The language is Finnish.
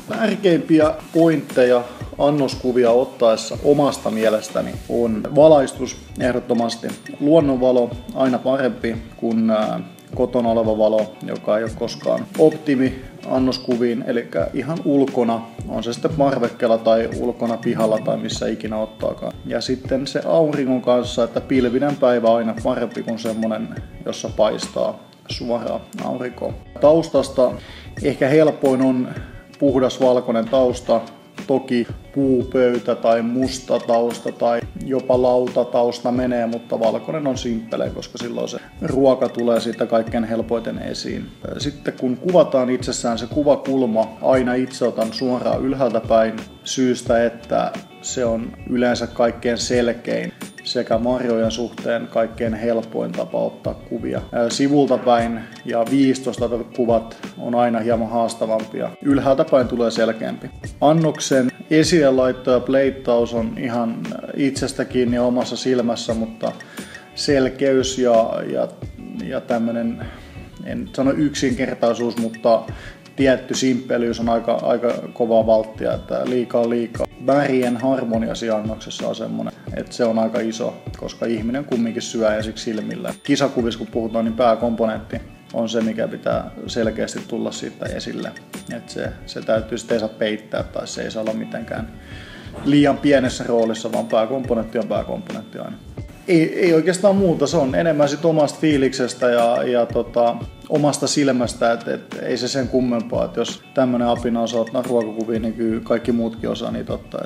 Tärkeimpiä pointteja annoskuvia ottaessa omasta mielestäni on valaistus ehdottomasti. Luonnonvalo aina parempi kuin kotona oleva valo, joka ei ole koskaan optimi annoskuviin, eli ihan ulkona, on se sitten parvekkeella tai ulkona pihalla tai missä ikinä ottaakaan. Ja sitten se auringon kanssa, että pilvinen päivä on aina parempi kuin semmonen, jossa paistaa suoraan aurinkoon. Taustasta ehkä helpoin on puhdas valkoinen tausta, toki puupöytä tai musta tausta tai jopa lautatausta menee, mutta valkoinen on simppele, koska silloin se ruoka tulee siitä kaikkein helpoiten esiin. Sitten kun kuvataan itsessään se kuvakulma, aina itse otan suoraan ylhäältä päin syystä, että se on yleensä kaikkein selkein sekä marjojen suhteen kaikkein helpoin tapa ottaa kuvia. Sivulta päin ja 15 kuvat on aina hieman haastavampia. Ylhäältä päin tulee selkeämpi. Annoksen esillelaitto ja pleittaus on ihan itsestä kiinni omassa silmässä, mutta selkeys ja tämmönen, en sano yksinkertaisuus, mutta tietty simppelyys on aika kovaa valttia, että liikaa. Värien harmonia siinä annoksessa on semmoinen, että se on aika iso, koska ihminen kumminkin syö ensiksi silmillä. Kisakuvissa kun puhutaan, niin pääkomponentti on se, mikä pitää selkeästi tulla siitä esille. Että se täytyy sitten ei saa peittää tai se ei saa olla mitenkään liian pienessä roolissa, vaan pääkomponentti on pääkomponentti aina. Ei oikeastaan muuta, se on enemmän sit omasta fiiliksestä ja omasta silmästä, että ei se sen kummempaa, että jos tämmönen apina osaa ottaa ruokakuviin, niin kyllä kaikki muutkin osaa niitä ottaa.